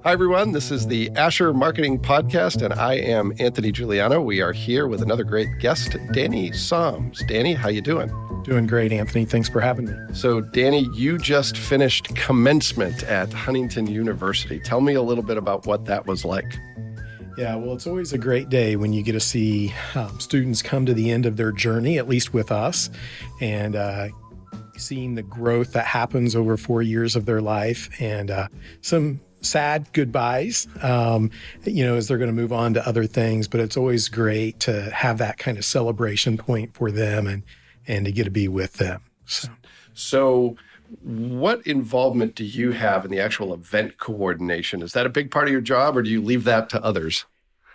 Hi, everyone. This is the Asher Marketing Podcast, and I am Anthony Giuliano. We are here with another great guest, Danny Solms. Danny, how you doing? Doing great, Anthony. Thanks for having me. So, Danny, you just finished commencement at Huntington University. Tell me a little bit about what that was like. Yeah, well, it's always a great day when you get to see students come to the end of their journey, at least with us, and seeing the growth that happens over 4 years of their life and some sad goodbyes, as they're going to move on to other things. But it's always great to have that kind of celebration point for them and to get to be with them. So what involvement do you have in the actual event coordination? Is that a big part of your job, or do you leave that to others?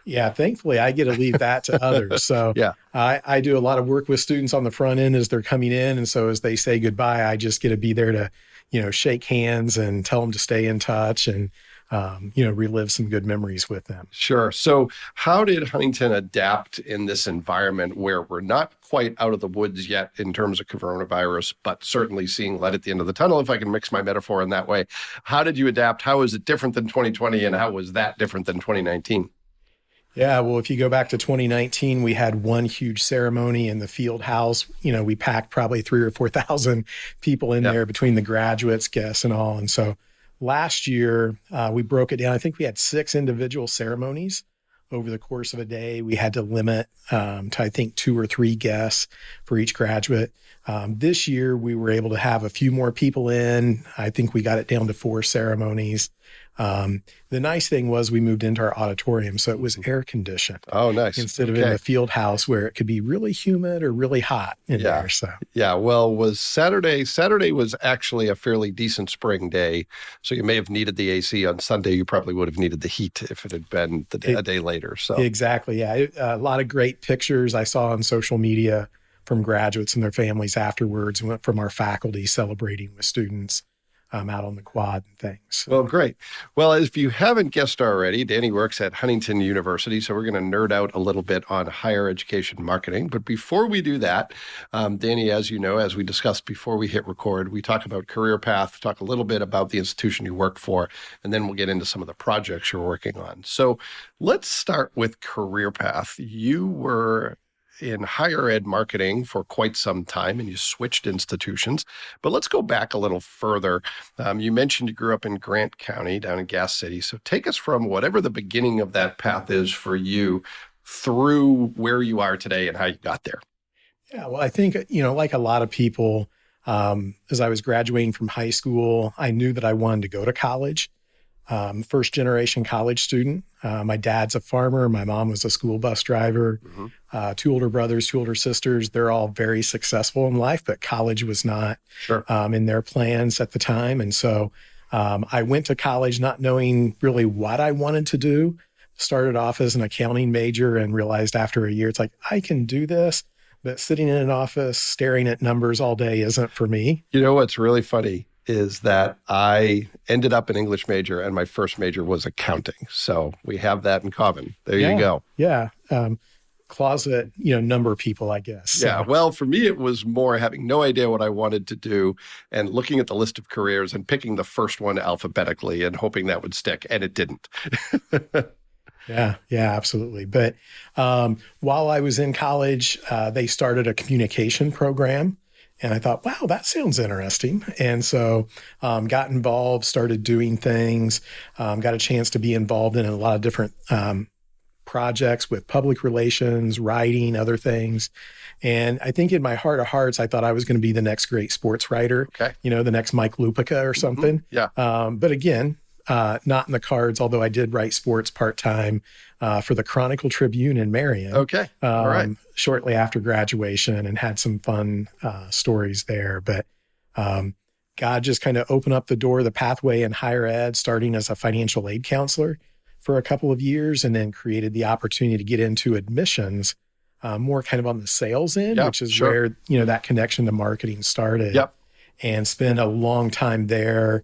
Yeah, thankfully, I get to leave that to others. So yeah. I do a lot of work with students on the front end as they're coming in. And so as they say goodbye, I just get to be there to, shake hands and tell them to stay in touch and, relive some good memories with them. Sure. So how did Huntington adapt in this environment where we're not quite out of the woods yet in terms of coronavirus, but certainly seeing light at the end of the tunnel, if I can mix my metaphor in that way? How did you adapt? How is it different than 2020, and how was that different than 2019? Yeah, well, if you go back to 2019, we had one huge ceremony in the field house. We packed probably 3,000 or 4,000 people in there between the graduates, guests, and all. And so last year, we broke it down. I think we had 6 individual ceremonies over the course of a day. We had to limit to, I think, 2 or 3 guests for each graduate. This year, we were able to have a few more people in. I think we got it down to 4 ceremonies. The nice thing was we moved into our auditorium, so it was air conditioned. Oh, nice. Instead of in the field house where it could be really humid or really hot in there. So well, was Saturday was actually a fairly decent spring day. So you may have needed the AC. On Sunday, you probably would have needed the heat if it had been a day later. So exactly. Yeah. A lot of great pictures I saw on social media from graduates and their families afterwards, and from our faculty celebrating with students out on the quad and things. Well, great. Well, if you haven't guessed already, Danny works at Huntington University, so we're going to nerd out a little bit on higher education marketing. But before we do that, Danny, as you know, as we discussed before we hit record, we talk about career path, talk a little bit about the institution you work for, and then we'll get into some of the projects you're working on. So let's start with career path. You were in higher ed marketing for quite some time, and you switched institutions. But let's go back a little further. You mentioned you grew up in Grant County down in Gas City. So take us from whatever the beginning of that path is for you through where you are today and how you got there. Yeah, well, I think, like a lot of people, as I was graduating from high school, I knew that I wanted to go to college. First generation college student. My dad's a farmer. My mom was a school bus driver. 2 older brothers, 2 older sisters. They're all very successful in life, but college was not in their plans at the time. And so I went to college not knowing really what I wanted to do. Started off as an accounting major and realized after a year, it's like, I can do this, but sitting in an office staring at numbers all day isn't for me. You know what's really funny is that I ended up an English major and my first major was accounting. So we have that in common. There you go. Yeah. Closet, number people, I guess. So. Yeah. Well, for me, it was more having no idea what I wanted to do and looking at the list of careers and picking the first one alphabetically and hoping that would stick. And it didn't. Yeah, absolutely. But while I was in college, they started a communication program. And I thought, wow, that sounds interesting. And so got involved, started doing things, got a chance to be involved in a lot of different projects with public relations, writing, other things. And I think in my heart of hearts, I thought I was going to be the next great sports writer, the next Mike Lupica or something. Yeah. But again, not in the cards, although I did write sports part-time for the Chronicle Tribune in Marion. Okay. All right. Shortly after graduation, and had some fun stories there. But God just kind of opened up the door, the pathway in higher ed, starting as a financial aid counselor for a couple of years, and then created the opportunity to get into admissions, more kind of on the sales end, which is where, that connection to marketing started. And spent a long time there.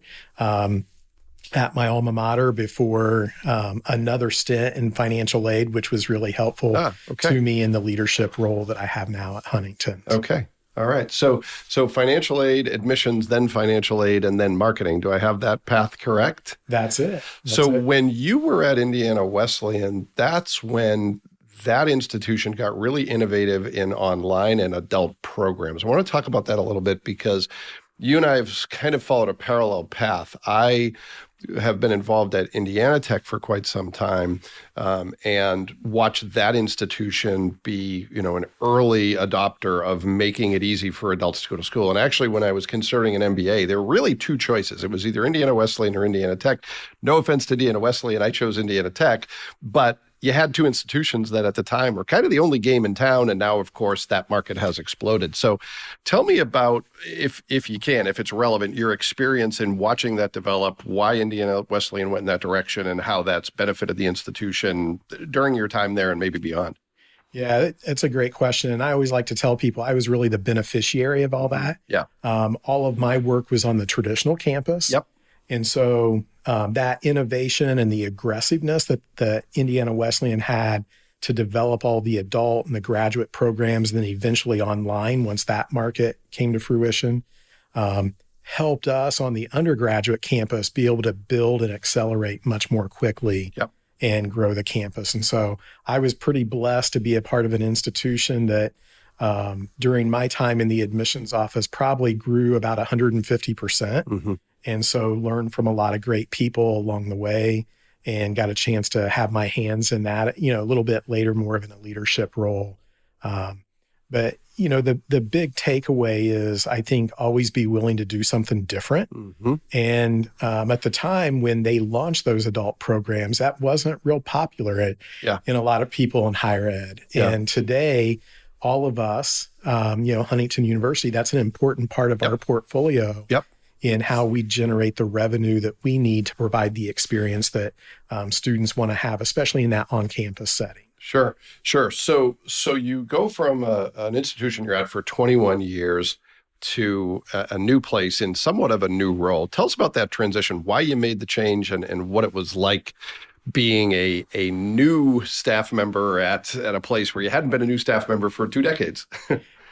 At my alma mater before another stint in financial aid, which was really helpful to me in the leadership role that I have now at Huntington. Okay. All right. So financial aid, admissions, then financial aid, and then marketing. Do I have that path correct? That's it. So That's it. when you were at Indiana Wesleyan, that's when that institution got really innovative in online and adult programs. I want to talk about that a little bit because you and I have kind of followed a parallel path. I have been involved at Indiana Tech for quite some time, and watched that institution be, an early adopter of making it easy for adults to go to school. And actually, when I was considering an MBA, there were really two choices. It was either Indiana Wesleyan or Indiana Tech. No offense to Indiana Wesleyan, I chose Indiana Tech, but you had two institutions that at the time were kind of the only game in town. And now, of course, that market has exploded. So tell me about, if you can, if it's relevant, your experience in watching that develop, why Indiana Wesleyan went in that direction and how that's benefited the institution during your time there and maybe beyond. Yeah, it's a great question. And I always like to tell people I was really the beneficiary of all that. Yeah. All of my work was on the traditional campus. Yep. And so that innovation and the aggressiveness that the Indiana Wesleyan had to develop all the adult and the graduate programs, and then eventually online once that market came to fruition, helped us on the undergraduate campus be able to build and accelerate much more quickly. Yep. And grow the campus. And so I was pretty blessed to be a part of an institution that during my time in the admissions office probably grew about 150%. Mm-hmm. And so learned from a lot of great people along the way and got a chance to have my hands in that, a little bit later, more of in a leadership role. But the big takeaway is, I think, always be willing to do something different. Mm-hmm. And at the time when they launched those adult programs, that wasn't real popular in a lot of people in higher ed. Yeah. And today, all of us, Huntington University, that's an important part of our portfolio. Yep. In how we generate the revenue that we need to provide the experience that students want to have, especially in that on-campus setting. Sure. So you go from an institution you're at for 21 years to a new place in somewhat of a new role. Tell us about that transition, why you made the change and what it was like being a new staff member at a place where you hadn't been a new staff member for 2 decades.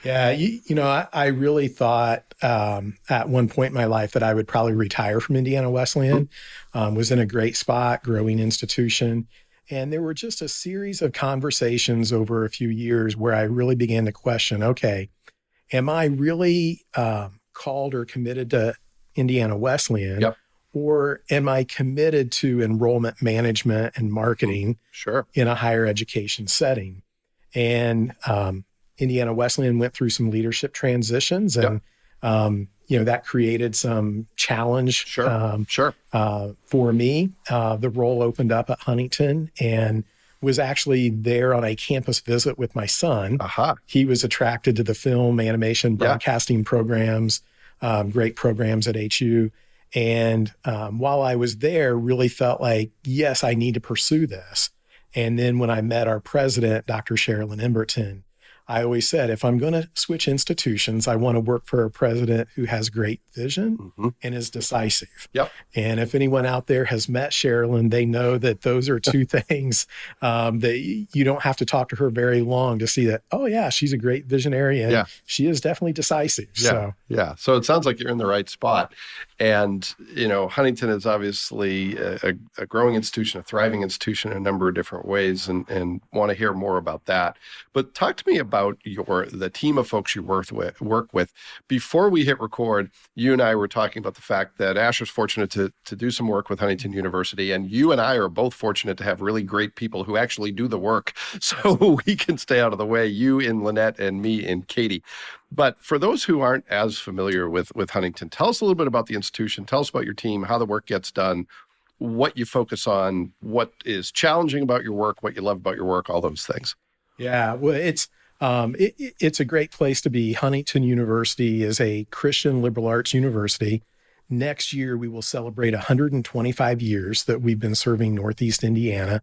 Yeah, I really thought at one point in my life that I would probably retire from Indiana Wesleyan. Was in a great spot, growing institution. And there were just a series of conversations over a few years where I really began to question, okay, am I really called or committed to Indiana Wesleyan? Yep. Or am I committed to enrollment management and marketing in a higher education setting? And Indiana Wesleyan went through some leadership transitions, and that created some challenge for me. The role opened up at Huntington and was actually there on a campus visit with my son. Uh-huh. He was attracted to the film, animation, broadcasting programs, great programs at HU. And while I was there, really felt like, yes, I need to pursue this. And then when I met our president, Dr. Sherilyn Emberton, I always said, if I'm going to switch institutions, I want to work for a president who has great vision and is decisive. Yep. And if anyone out there has met Sherilyn, they know that those are two things that you don't have to talk to her very long to see that, oh, yeah, she's a great visionary and she is definitely decisive. Yeah. So it sounds like you're in the right spot. And, Huntington is obviously a growing institution, a thriving institution in a number of different ways, and want to hear more about that. But talk to me about the team of folks you work with. Before we hit record, you and I were talking about the fact that Ash was fortunate to do some work with Huntington University, and you and I are both fortunate to have really great people who actually do the work so we can stay out of the way, you in Lynette and me in Katie. But for those who aren't as familiar with Huntington, tell us a little bit about the institution. Tell us about your team, how the work gets done, what you focus on, what is challenging about your work, what you love about your work, all those things. Yeah, well, it's a great place to be. Huntington University is a Christian liberal arts university. Next year, we will celebrate 125 years that we've been serving Northeast Indiana.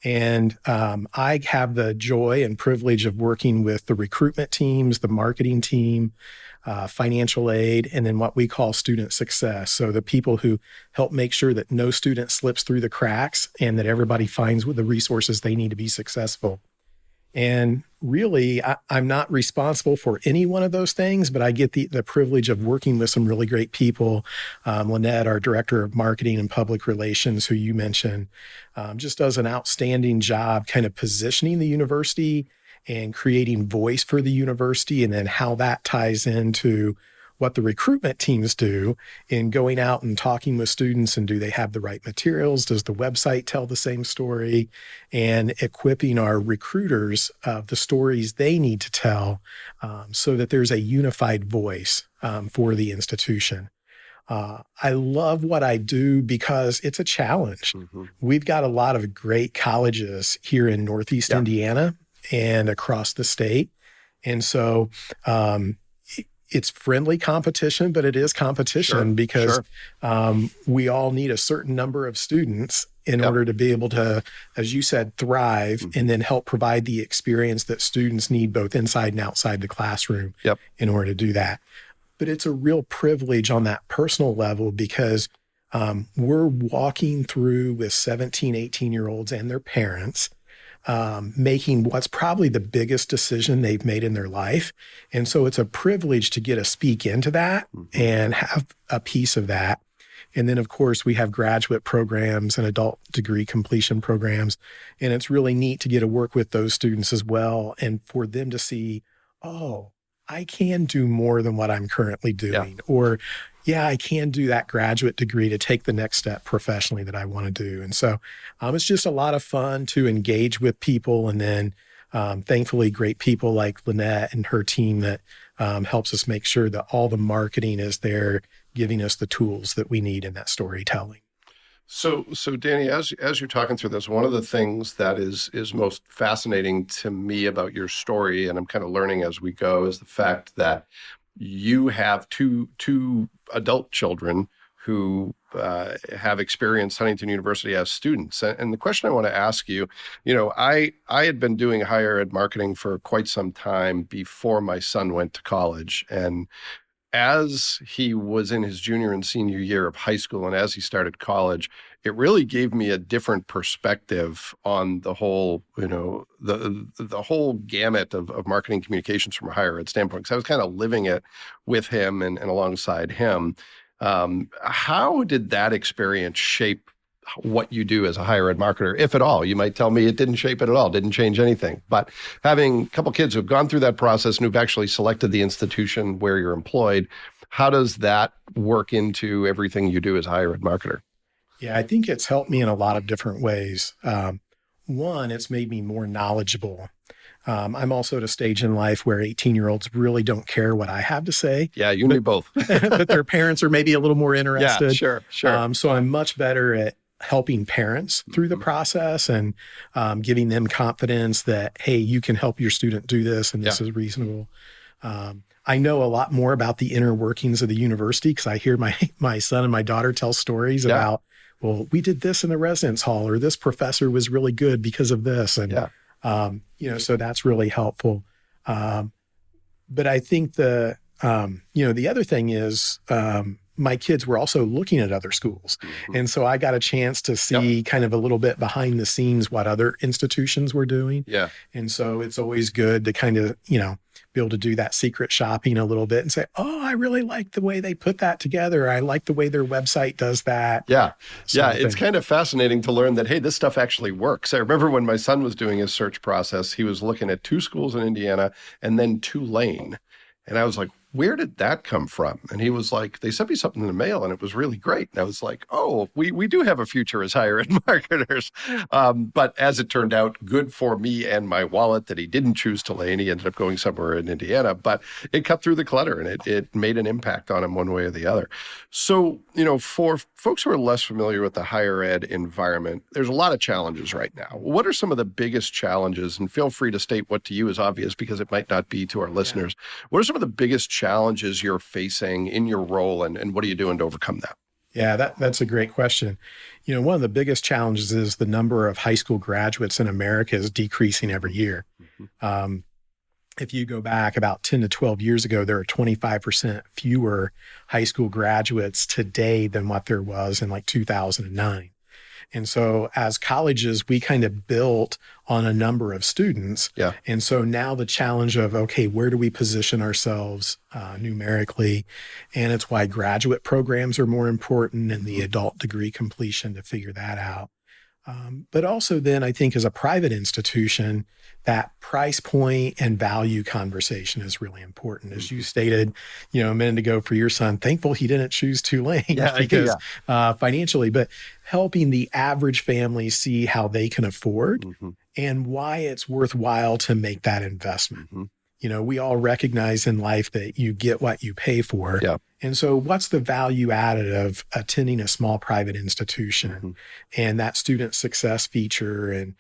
And I have the joy and privilege of working with the recruitment teams, the marketing team, financial aid, and then what we call student success. So the people who help make sure that no student slips through the cracks and that everybody finds the resources they need to be successful. And really, I'm not responsible for any one of those things, but I get the privilege of working with some really great people. Lynette, our director of marketing and public relations, who you mentioned, just does an outstanding job kind of positioning the university and creating voice for the university, and then how that ties into what the recruitment teams do in going out and talking with students, and do they have the right materials? Does the website tell the same story? And equipping our recruiters of the stories they need to tell, so that there's a unified voice for the institution. I love what I do because it's a challenge. Mm-hmm. We've got a lot of great colleges here in Northeast Indiana and across the state. And so, it's friendly competition, but it is competition because we all need a certain number of students in order to be able to, as you said, thrive and then help provide the experience that students need both inside and outside the classroom in order to do that. But it's a real privilege on that personal level because we're walking through with 17, 18-year-olds and their parents, making what's probably the biggest decision they've made in their life. And so it's a privilege to get to speak into that and have a piece of that. And then, of course, we have graduate programs and adult degree completion programs. And it's really neat to get to work with those students as well, and for them to see, oh, I can do more than what I'm currently doing. Or, yeah, I can do that graduate degree to take the next step professionally that I want to do. And so it's just a lot of fun to engage with people. And then thankfully, great people like Lynette and her team that helps us make sure that all the marketing is there, giving us the tools that we need in that storytelling. So Danny, as you're talking through this, one of the things that is most fascinating to me about your story, and I'm kind of learning as we go, is the fact that you have two adult children who have experienced Huntington University as students. And the question I want to ask you, I had been doing higher ed marketing for quite some time before my son went to college. And as he was in his junior and senior year of high school, and as he started college, it really gave me a different perspective on the whole, the whole gamut of marketing communications from a higher ed standpoint, because I was kind of living it with him and alongside him. How did that experience shape what you do as a higher ed marketer, if at all? You might tell me it didn't shape it at all, didn't change anything. But having a couple kids who've gone through that process and who've actually selected the institution where you're employed, how does that work into everything you do as a higher ed marketer? Yeah, I think it's helped me in a lot of different ways. One, it's made me more knowledgeable. I'm also at a stage in life where 18-year-olds really don't care what I have to say. Yeah, you and me both. But their parents are maybe a little more interested. Yeah, sure. So I'm much better at helping parents through the process and giving them confidence that, hey, you can help your student do this and this is reasonable. I know a lot more about the inner workings of the university because I hear my son and my daughter tell stories about, well, we did this in the residence hall, or this professor was really good because of this. And, so that's really helpful. But I think the other thing is, my kids were also looking at other schools. And so I got a chance to see kind of a little bit behind the scenes what other institutions were doing. Yeah. And so it's always good to kind of, be able to do that secret shopping a little bit and say, oh, I really like the way they put that together. I like the way their website does that. Yeah. It's kind of fascinating to learn that, hey, this stuff actually works. I remember when my son was doing his search process, he was looking at 2 schools in Indiana and then Tulane. And I was like, where did that come from? And he was like, they sent me something in the mail and it was really great. And I was like, oh, we do have a future as higher ed marketers. But as it turned out, good for me and my wallet that he didn't choose Tulane. He ended up going somewhere in Indiana, but it cut through the clutter and it made an impact on him one way or the other. So, for folks who are less familiar with the higher ed environment, there's a lot of challenges right now. What are some of the biggest challenges? And feel free to state what to you is obvious because it might not be to our listeners. What are some of the biggest challenges you're facing in your role, and what are you doing to overcome that? Yeah, that's a great question. One of the biggest challenges is the number of high school graduates in America is decreasing every year. If you go back about 10 to 12 years ago, there are 25% fewer high school graduates today than what there was in like 2009. And so as colleges, we kind of built on a number of students. Yeah. And so now the challenge of, okay, where do we position ourselves numerically? And it's why graduate programs are more important and the adult degree completion to figure that out. But also then I think as a private institution, that price point and value conversation is really important. As you stated, a minute ago for your son, thankful he didn't choose Tulane because financially, but helping the average family see how they can afford and why it's worthwhile to make that investment. We all recognize in life that you get what you pay for. Yeah. And so what's the value added of attending a small private institution and that student success feature and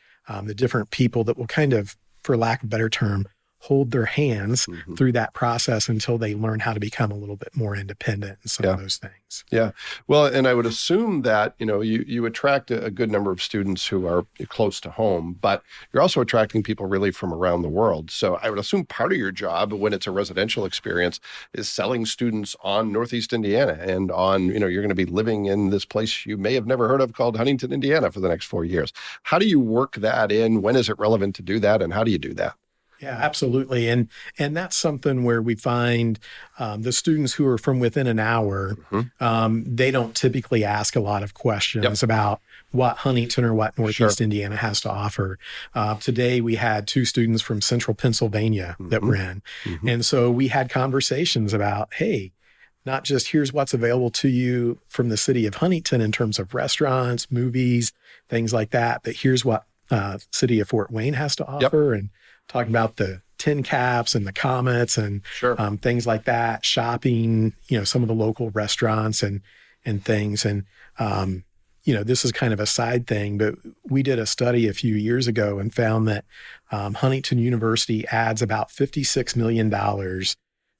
the different people that will kind of, for lack of a better term, hold their hands through that process until they learn how to become a little bit more independent and some of those things. Yeah. Well, and I would assume that, you attract a good number of students who are close to home, but you're also attracting people really from around the world. So I would assume part of your job when it's a residential experience is selling students on Northeast Indiana and on, you're going to be living in this place you may have never heard of called Huntington, Indiana for the next 4 years. How do you work that in? When is it relevant to do that? And how do you do that? Yeah, absolutely. And that's something where we find the students who are from within an hour, they don't typically ask a lot of questions about what Huntington or what Northeast Indiana has to offer. Today, we had 2 students from central Pennsylvania that were in. And so we had conversations about, hey, not just here's what's available to you from the city of Huntington in terms of restaurants, movies, things like that, but here's what city of Fort Wayne has to offer. And talking about the tin caps and the comets and things like that, shopping, some of the local restaurants and things. And, this is kind of a side thing, but we did a study a few years ago and found that Huntington University adds about $56 million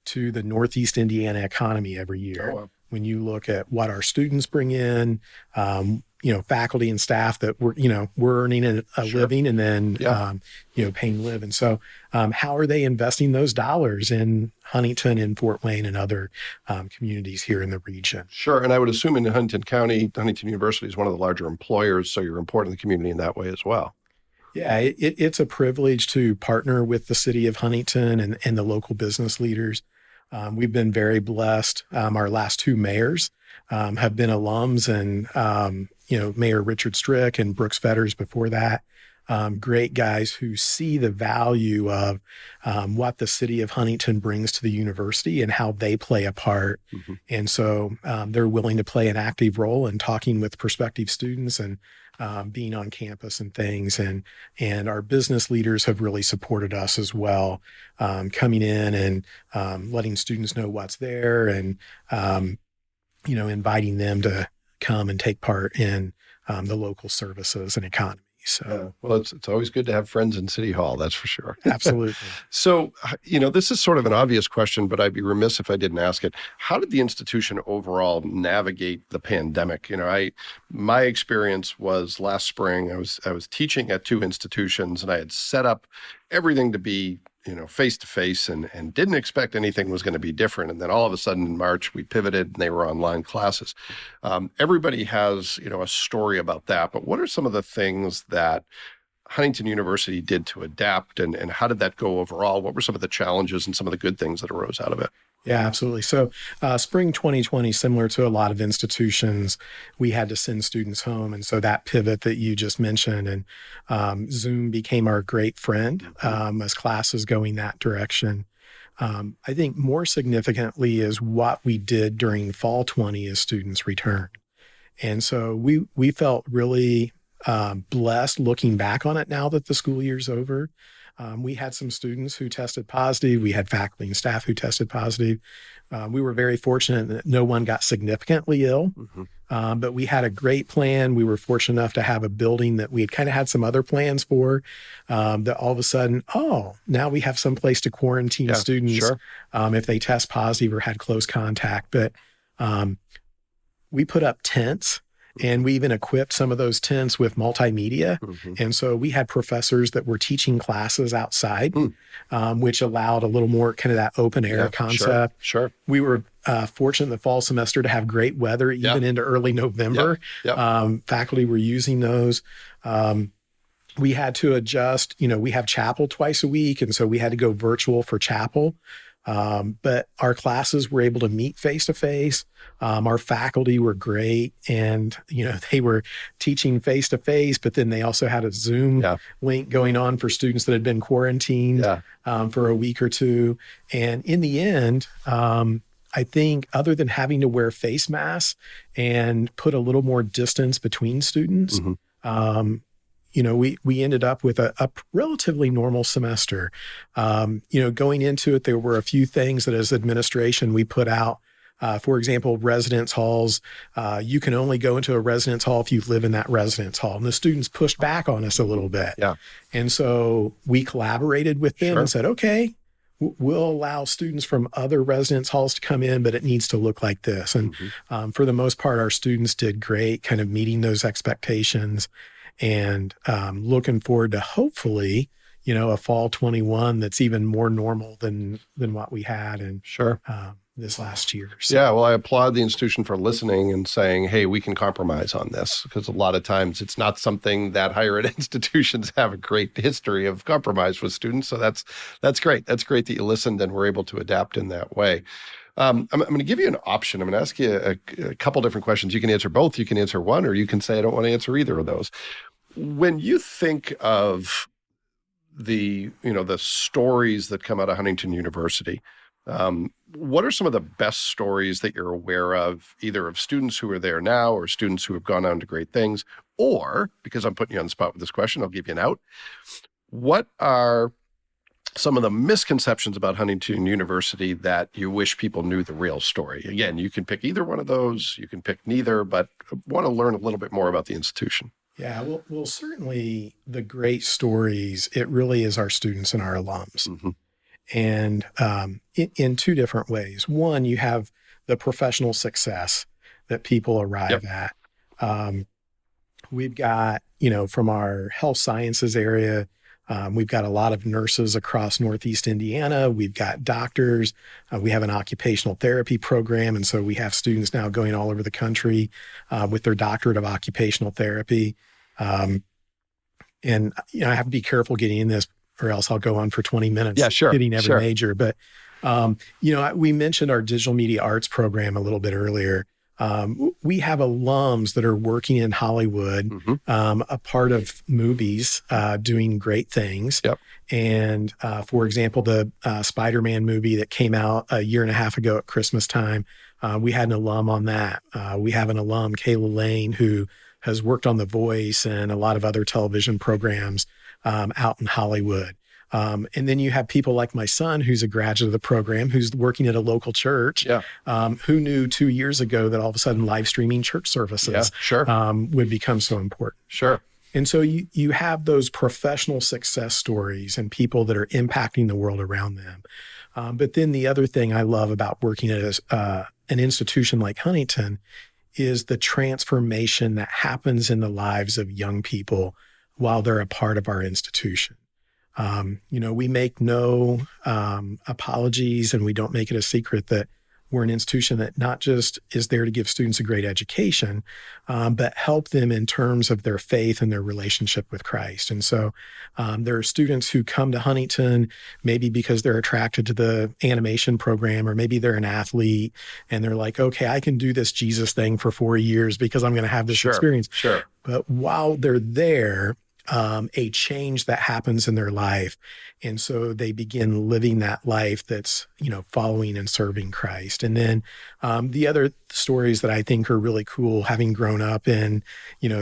to the Northeast Indiana economy every year. Oh, wow. When you look at what our students bring in, faculty and staff that we're earning a living and then, paying to live. And so how are they investing those dollars in Huntington and Fort Wayne and other communities here in the region? Sure. And I would assume in Huntington County, Huntington University is one of the larger employers, so you're important to the community in that way as well. Yeah, it's a privilege to partner with the city of Huntington and the local business leaders. We've been very blessed. Our last 2 mayors have been alums, and Mayor Richard Strick and Brooks Fetters before that. Great guys who see the value of what the city of Huntington brings to the university and how they play a part. And so they're willing to play an active role in talking with prospective students and being on campus and things. And our business leaders have really supported us as well, coming in and letting students know what's there and, inviting them to come and take part in the local services and economy. So, well, it's always good to have friends in City Hall, that's for sure. Absolutely. So, this is sort of an obvious question, but I'd be remiss if I didn't ask it. How did the institution overall navigate the pandemic? My experience was last spring. I was teaching at 2 institutions, and I had set up everything to be face to face and didn't expect anything was going to be different. And then all of a sudden in March, we pivoted and they were online classes. Everybody has, a story about that. But what are some of the things that Huntington University did to adapt and how did that go overall? What were some of the challenges and some of the good things that arose out of it? Yeah, absolutely. So spring 2020, similar to a lot of institutions, we had to send students home. And so that pivot that you just mentioned and Zoom became our great friend as classes going that direction. I think more significantly is what we did during fall 20 as students returned. And so we felt really blessed looking back on it now that the school year's over. We had some students who tested positive. We had faculty and staff who tested positive. We were very fortunate that no one got significantly ill, but we had a great plan. We were fortunate enough to have a building that we had kind of had some other plans for, that all of a sudden, now we have some place to quarantine students if they test positive or had close contact. But we put up tents And we even equipped some of those tents with multimedia. And so we had professors that were teaching classes outside, which allowed a little more kind of that open air concept. Sure. We were fortunate in the fall semester to have great weather, even into early November. Faculty were using those. We had to adjust, we have chapel twice a week. And so we had to go virtual for chapel. But our classes were able to meet face to face. Our faculty were great, and they were teaching face to face, but then they also had a Zoom link going on for students that had been quarantined for a week or two. And in the end, I think other than having to wear face masks and put a little more distance between students, we ended up with a relatively normal semester. Going into it, there were a few things that as administration we put out. For example, residence halls, you can only go into a residence hall if you live in that residence hall. And the students pushed back on us a little bit. And so we collaborated with them and said, okay, we'll allow students from other residence halls to come in, but it needs to look like this. And for the most part, our students did great, kind of meeting those expectations. And looking forward to hopefully, a fall 21 that's even more normal than what we had in this last year. So. Yeah, well, I applaud the institution for listening and saying, hey, we can compromise on this, because a lot of times it's not something that higher ed institutions have a great history of compromise with students. So that's great. That's great that you listened and were able to adapt in that way. I'm going to give you an option. I'm going to ask you a couple different questions. You can answer both. You can answer one, or you can say, I don't want to answer either of those. When you think of the stories that come out of Huntington University, what are some of the best stories that you're aware of, either of students who are there now or students who have gone on to great things? Or, because I'm putting you on the spot with this question, I'll give you an out. What are some of the misconceptions about Huntington University that you wish people knew the real story? Again, you can pick either one of those, you can pick neither, but I want to learn a little bit more about the institution. Yeah, well, certainly the great stories, it really is our students and our alums. And in two different ways. One, you have the professional success that people arrive at. We've got, from our health sciences area, we've got a lot of nurses across Northeast Indiana. We've got doctors. We have an occupational therapy program. And so we have students now going all over the country with their doctorate of occupational therapy. And, I have to be careful getting in this, or else I'll go on for 20 minutes hitting every major. But, we mentioned our digital media arts program a little bit earlier. We have alums that are working in Hollywood, a part of movies, doing great things. And for example, the Spider-Man movie that came out a year and a half ago at Christmas time, we had an alum on that. We have an alum, Kayla Lane, who has worked on The Voice and a lot of other television programs out in Hollywood. And then you have people like my son, who's a graduate of the program, who's working at a local church, who knew 2 years ago that all of a sudden live streaming church services would become so important. And so you have those professional success stories and people that are impacting the world around them. But then the other thing I love about working at an institution like Huntington is the transformation that happens in the lives of young people while they're a part of our institution. We make no apologies, and we don't make it a secret that we're an institution that not just is there to give students a great education, but help them in terms of their faith and their relationship with Christ. And so there are students who come to Huntington maybe because they're attracted to the animation program, or maybe they're an athlete and they're like, okay, I can do this Jesus thing for 4 years because I'm going to have this experience. But while they're there, a change that happens in their life. And so they begin living that life that's, following and serving Christ. And then the other stories that I think are really cool, having grown up in,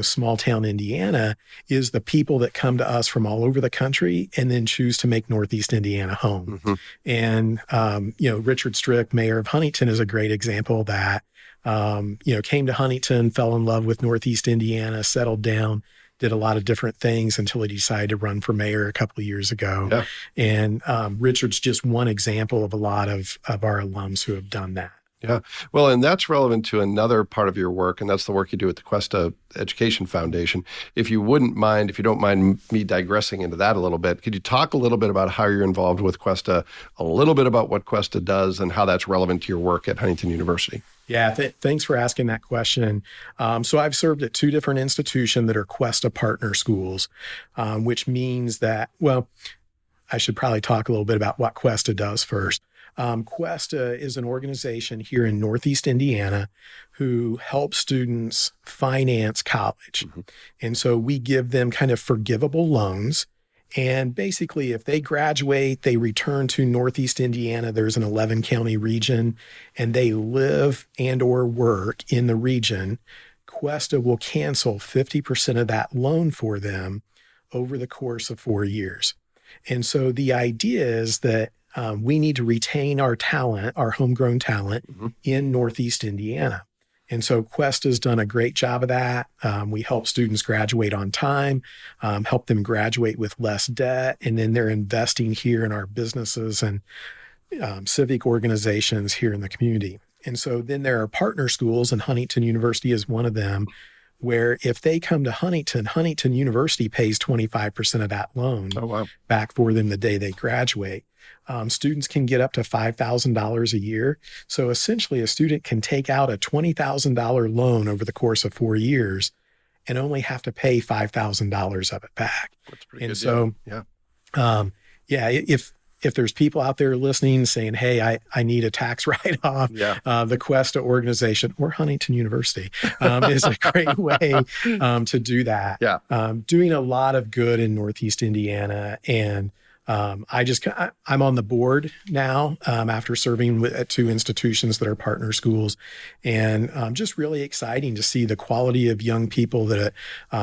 small town Indiana, is the people that come to us from all over the country and then choose to make Northeast Indiana home. And, Richard Strick, mayor of Huntington, is a great example of that. Came to Huntington, fell in love with Northeast Indiana, settled down, did a lot of different things until he decided to run for mayor a couple of years ago. And Richard's just one example of a lot of our alums who have done that. Yeah. Well, and that's relevant to another part of your work, and that's the work you do at the Cuesta Education Foundation. If you wouldn't mind, if you don't mind me digressing into that a little bit, could you talk a little bit about how you're involved with Cuesta, a little bit about what Cuesta does and how that's relevant to your work at Huntington University? Yeah, thanks for asking that question. So I've served at two different institutions that are Cuesta partner schools, which means that, well, I should probably talk a little bit about what Cuesta does first. Cuesta is an organization here in Northeast Indiana who helps students finance college. Mm-hmm. And so we give them kind of forgivable loans. And basically, if they graduate, they return to Northeast Indiana. There's an 11-county region, and they live and or work in the region. Cuesta will cancel 50% of that loan for them over the course of 4 years. And so the idea is that we need to retain our talent, our homegrown talent, mm-hmm. in Northeast Indiana. And so Cuesta has done a great job of that. We help students graduate on time, help them graduate with less debt, and then they're investing here in our businesses and civic organizations here in the community. And so then there are partner schools, and Huntington University is one of them, where if they come to Huntington, Huntington University pays 25% of that loan back for them the day they graduate. Students can get up to $5,000 a year. So essentially, a student can take out a $20,000 loan over the course of 4 years and only have to pay $5,000 of it back. That's pretty good. So, if there's people out there listening saying, hey, I need a tax write-off, the Cuesta organization or Huntington University is a great way to do that. Yeah. Doing a lot of good in Northeast Indiana. And I'm on the board now after serving at two institutions that are partner schools, and just really exciting to see the quality of young people that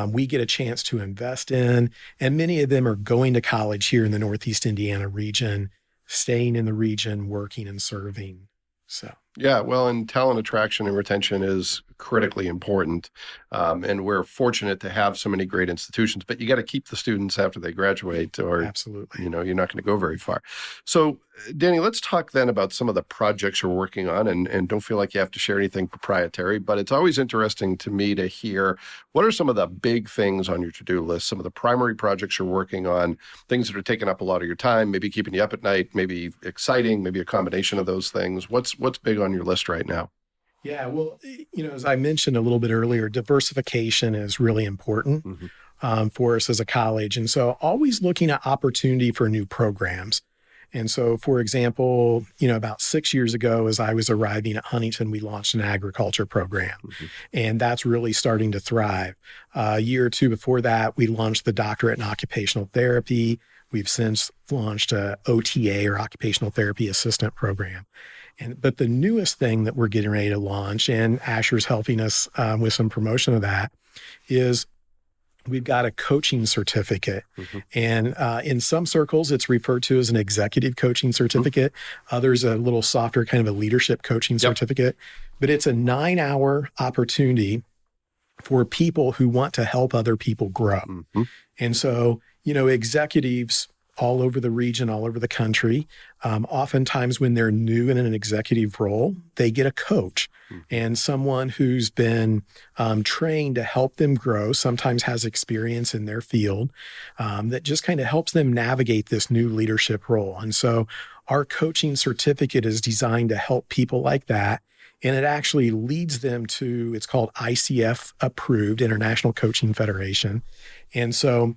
we get a chance to invest in. And many of them are going to college here in the Northeast Indiana region, staying in the region, working and serving. So. Yeah, well, and talent attraction and retention is critically important. And we're fortunate to have so many great institutions, but you got to keep the students after they graduate or absolutely, you're not going to go very far. So Danny, let's talk then about some of the projects you're working on, and don't feel like you have to share anything proprietary, but it's always interesting to me to hear what are some of the big things on your to-do list, some of the primary projects you're working on, things that are taking up a lot of your time, maybe keeping you up at night, maybe exciting, maybe a combination of those things. What's big on your list right now? Yeah, well, as I mentioned a little bit earlier, diversification is really important for us as a college. And so always looking at opportunity for new programs. And so, for example, about 6 years ago, as I was arriving at Huntington, we launched an agriculture program, and that's really starting to thrive. A year or two before that, we launched the doctorate in occupational therapy. We've since launched a OTA, or occupational therapy assistant program. But the newest thing that we're getting ready to launch, and Asher's helping us with some promotion of that, is we've got a coaching certificate. And in some circles, it's referred to as an executive coaching certificate. Others, a little softer, kind of a leadership coaching certificate. But it's a 9-hour opportunity for people who want to help other people grow. And so, executives all over the region, all over the country, oftentimes when they're new in an executive role, they get a coach and someone who's been trained to help them grow, sometimes has experience in their field, that just kind of helps them navigate this new leadership role. And so our coaching certificate is designed to help people like that. And it actually leads them to, it's called ICF approved, International Coaching Federation. And so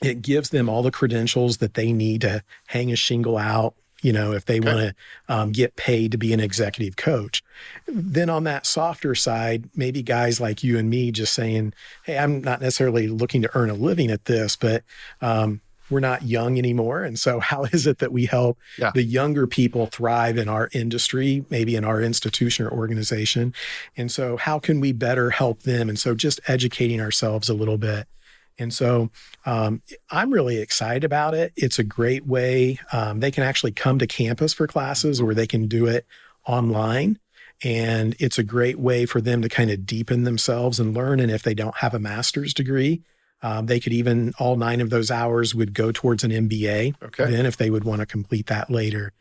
it gives them all the credentials that they need to hang a shingle out, if they want to get paid to be an executive coach. Then on that softer side, maybe guys like you and me just saying, hey, I'm not necessarily looking to earn a living at this, but we're not young anymore. And so how is it that we help the younger people thrive in our industry, maybe in our institution or organization? And so how can we better help them? And so just educating ourselves a little bit. And so I'm really excited about it. It's a great way. They can actually come to campus for classes, or they can do it online. And it's a great way for them to kind of deepen themselves and learn. And if they don't have a master's degree, they could even, all 9 of those hours would go towards an MBA then if they would want to complete that later.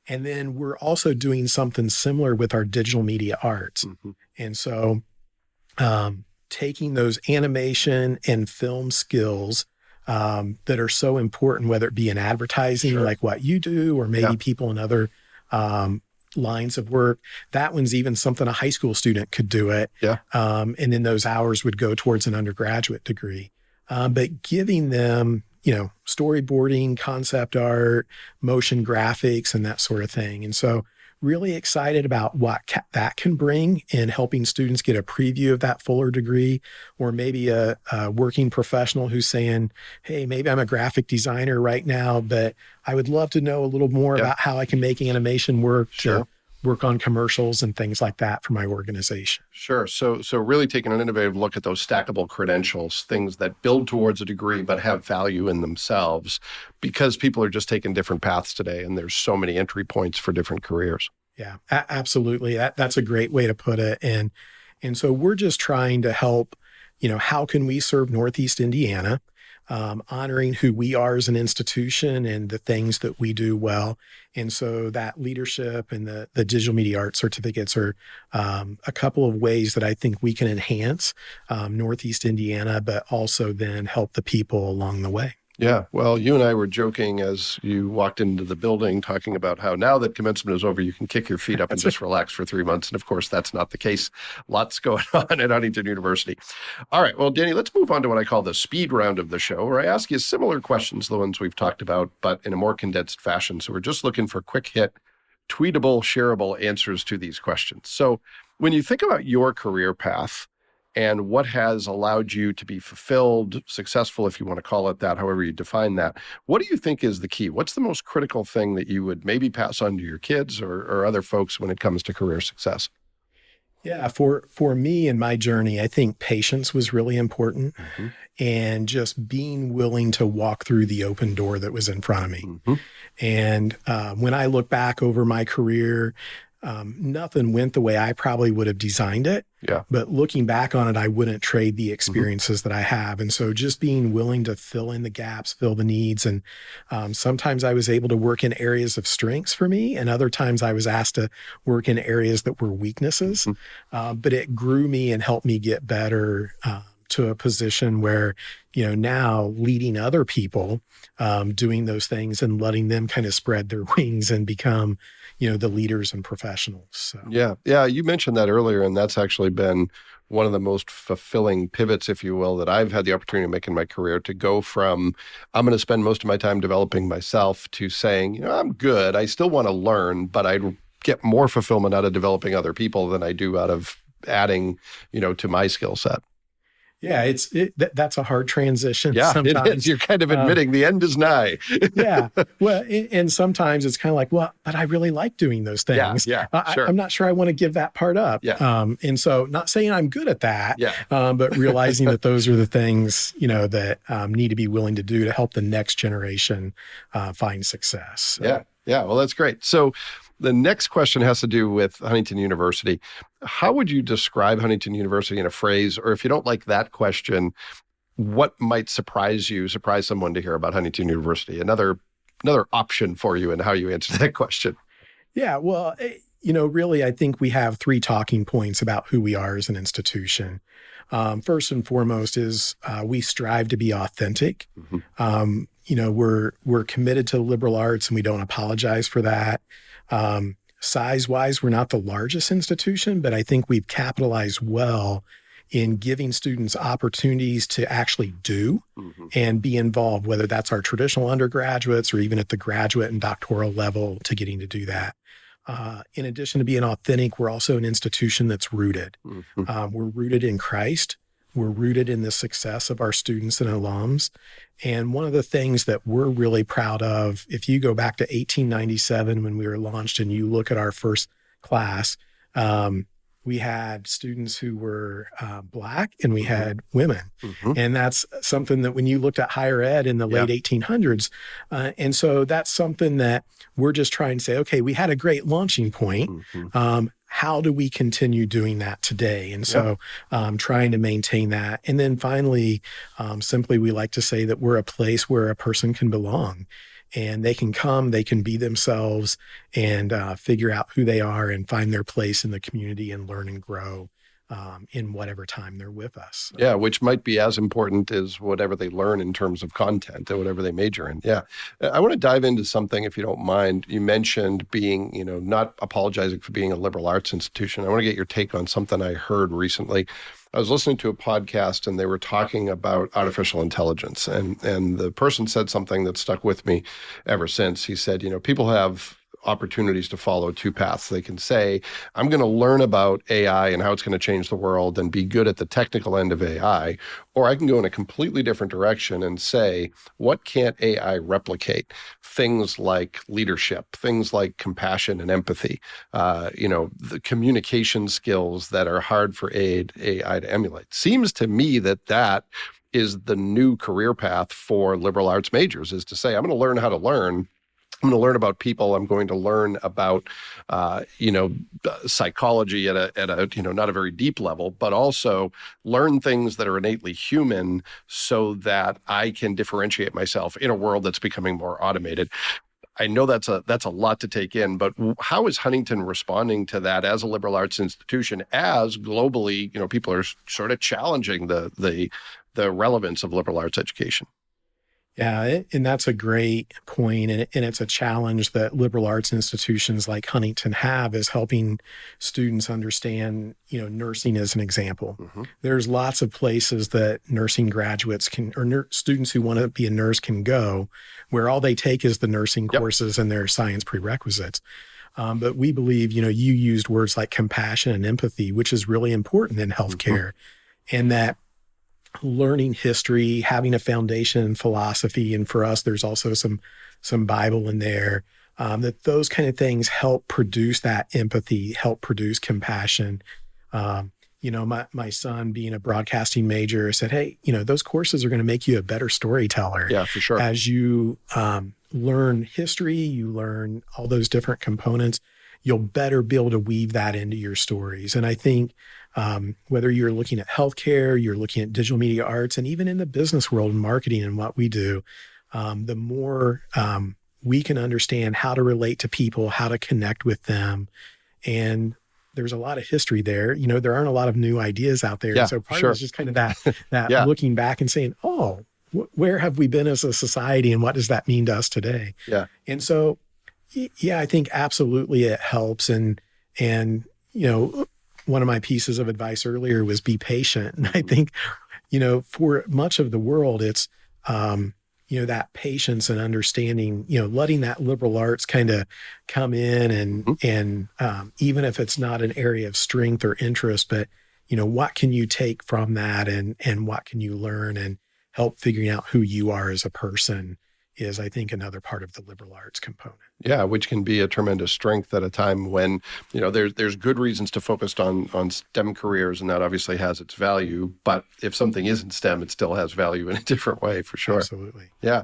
And then we're also doing something similar with our digital media arts. Mm-hmm. And so taking those animation and film skills that are so important, whether it be in advertising, Sure. like what you do, or maybe people in other lines of work. That one's even something a high school student could do it. Yeah. And then those hours would go towards an undergraduate degree. But giving them, storyboarding, concept art, motion graphics, and that sort of thing. And so really excited about what that can bring in helping students get a preview of that fuller degree, or maybe a working professional who's saying, hey, maybe I'm a graphic designer right now, but I would love to know a little more about how I can make animation work to work on commercials and things like that for my organization. Sure. So really taking an innovative look at those stackable credentials, things that build towards a degree but have value in themselves, because people are just taking different paths today, and there's so many entry points for different careers. Yeah, absolutely. That's a great way to put it. And so we're just trying to help, how can we serve Northeast Indiana, honoring who we are as an institution and the things that we do well. And so that leadership and the digital media art certificates are a couple of ways that I think we can enhance Northeast Indiana, but also then help the people along the way. Yeah. Well, you and I were joking as you walked into the building, talking about how now that commencement is over, you can kick your feet up and just relax for 3 months. And of course, that's not the case. Lots going on at Huntington University. All right. Well, Danny, let's move on to what I call the speed round of the show, where I ask you similar questions to the ones we've talked about, but in a more condensed fashion. So we're just looking for quick hit, tweetable, shareable answers to these questions. So when you think about your career path, and what has allowed you to be fulfilled, successful, if you want to call it that, however you define that, what do you think is the key? What's the most critical thing that you would maybe pass on to your kids or other folks when it comes to career success? Yeah, for me in my journey, I think patience was really important, and just being willing to walk through the open door that was in front of me. And when I look back over my career, nothing went the way I probably would have designed it. Yeah. But looking back on it, I wouldn't trade the experiences that I have. And so just being willing to fill in the gaps, fill the needs. And sometimes I was able to work in areas of strengths for me. And other times I was asked to work in areas that were weaknesses. But it grew me and helped me get better to a position where, now leading other people, doing those things and letting them kind of spread their wings and become the leaders and professionals. So. Yeah. You mentioned that earlier, and that's actually been one of the most fulfilling pivots, if you will, that I've had the opportunity to make in my career, to go from, I'm going to spend most of my time developing myself, to saying, I'm good. I still want to learn, but I get more fulfillment out of developing other people than I do out of adding, to my skill set. Yeah, that's a hard transition. Yeah, sometimes. It is. You're kind of admitting the end is nigh. Yeah. Well, and sometimes it's kind of like, well, but I really like doing those things. Yeah, sure. I'm not sure I want to give that part up. Yeah. And so not saying I'm good at that, but realizing that those are the things, that need to be willing to do to help the next generation find success. So. Yeah. Well, that's great. So the next question has to do with Huntington University. How would you describe Huntington University in a phrase? Or if you don't like that question, what might surprise someone to hear about Huntington University? Another option for you in how you answer that question. Yeah, well, really, I think we have 3 talking points about who we are as an institution. First and foremost is we strive to be authentic. We're committed to liberal arts, and we don't apologize for that. Size-wise, we're not the largest institution, but I think we've capitalized well in giving students opportunities to actually do and be involved, whether that's our traditional undergraduates or even at the graduate and doctoral level, to getting to do that. In addition to being authentic, we're also an institution that's rooted. We're rooted in Christ. We're rooted in the success of our students and alums. And one of the things that we're really proud of, if you go back to 1897 when we were launched and you look at our first class, we had students who were Black and we had women. And that's something that when you looked at higher ed in the late 1800s, and so that's something that we're just trying to say, okay, we had a great launching point. How do we continue doing that today? And so trying to maintain that. And then finally, simply, we like to say that we're a place where a person can belong. and they can come, they can be themselves and figure out who they are and find their place in the community and learn and grow in whatever time they're with us. Yeah, which might be as important as whatever they learn in terms of content or whatever they major in. Yeah. I want to dive into something, if you don't mind. You mentioned being, not apologizing for being a liberal arts institution. I want to get your take on something I heard recently. I was listening to a podcast and they were talking about artificial intelligence, and the person said something that stuck with me ever since. He said, people have opportunities to follow two paths. They can say, I'm going to learn about AI and how it's going to change the world and be good at the technical end of AI, or I can go in a completely different direction and say, what can't AI replicate? Things like leadership, things like compassion and empathy, the communication skills that are hard for AI to emulate. Seems to me that is the new career path for liberal arts majors, is to say, I'm going to learn how to learn. I'm going to learn about people. I'm going to learn about, psychology at a not a very deep level, but also learn things that are innately human so that I can differentiate myself in a world that's becoming more automated. I know that's a lot to take in, but how is Huntington responding to that as a liberal arts institution, as globally, people are sort of challenging the relevance of liberal arts education? Yeah, and that's a great point, and it's a challenge that liberal arts institutions like Huntington have, is helping students understand, nursing as an example. Mm-hmm. There's lots of places that nursing graduates students who want to be a nurse can go, where all they take is the nursing courses and their science prerequisites. But we believe, you used words like compassion and empathy, which is really important in healthcare, and that learning history, having a foundation in philosophy, and for us, there's also some Bible in there, that those kind of things help produce that empathy, help produce compassion. My son, being a broadcasting major, said, hey, those courses are going to make you a better storyteller. Yeah, for sure. As you learn history, you learn all those different components, you'll better be able to weave that into your stories. And I think whether you're looking at healthcare, you're looking at digital media arts, and even in the business world and marketing and what we do, the more we can understand how to relate to people, how to connect with them. And there's a lot of history there. There aren't a lot of new ideas out there. Yeah, so part sure. of it is just kind of that looking back and saying, oh, where have we been as a society, and what does that mean to us today? Yeah. And so, I think absolutely it helps. And one of my pieces of advice earlier was be patient. And I think, for much of the world, it's, that patience and understanding, letting that liberal arts kind of come in and even if it's not an area of strength or interest, but, what can you take from that and what can you learn and help figuring out who you are as a person is, I think, another part of the liberal arts component. Yeah, which can be a tremendous strength at a time when, there's good reasons to focus on STEM careers, and that obviously has its value. But if something isn't STEM, it still has value in a different way, for sure. Absolutely. Yeah.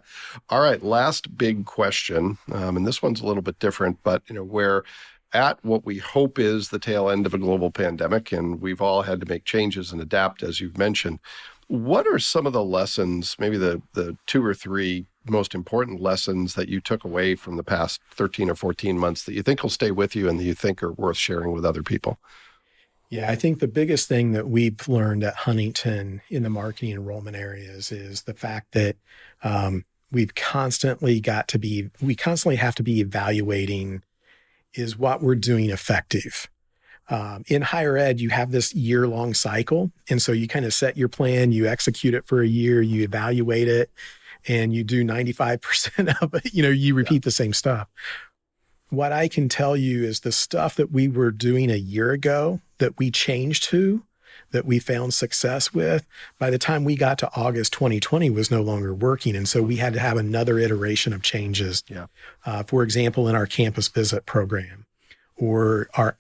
All right. Last big question. And this one's a little bit different, but, we're at what we hope is the tail end of a global pandemic, and we've all had to make changes and adapt, as you've mentioned. What are some of the lessons, maybe the 2 or 3 most important lessons that you took away from the past 13 or 14 months that you think will stay with you and that you think are worth sharing with other people? Yeah, I think the biggest thing that we've learned at Huntington in the marketing enrollment areas is the fact that we constantly have to be evaluating, is what we're doing effective? In higher ed, you have this year-long cycle. And so you kind of set your plan, you execute it for a year, you evaluate it, and you do 95% of it. You repeat the same stuff. What I can tell you is the stuff that we were doing a year ago that we changed to, that we found success with, by the time we got to August 2020 was no longer working. And so we had to have another iteration of changes. Yeah. For example, in our campus visit program or our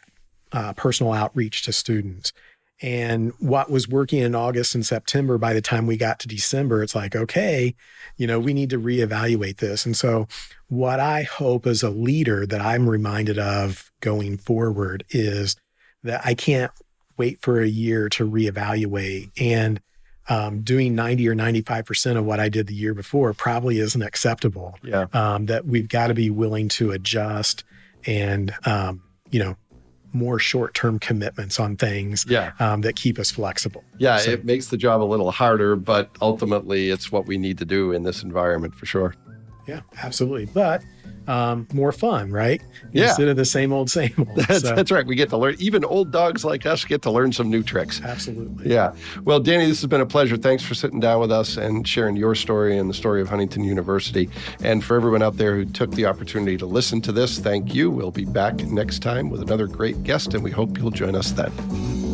personal outreach to students. And what was working in August and September, by the time we got to December, it's like, okay, we need to reevaluate this. And so what I hope as a leader that I'm reminded of going forward is that I can't wait for a year to reevaluate. And doing 90 or 95% of what I did the year before probably isn't acceptable. Yeah. That we've got to be willing to adjust and, more short-term commitments on things that keep us flexible. Yeah, so it makes the job a little harder, but ultimately it's what we need to do in this environment for sure. Yeah, absolutely. But more fun, right? Yeah. Instead of the same old. That's right. We get to learn. Even old dogs like us get to learn some new tricks. Absolutely. Yeah. Well, Danny, this has been a pleasure. Thanks for sitting down with us and sharing your story and the story of Huntington University. And for everyone out there who took the opportunity to listen to this, thank you. We'll be back next time with another great guest, and we hope you'll join us then.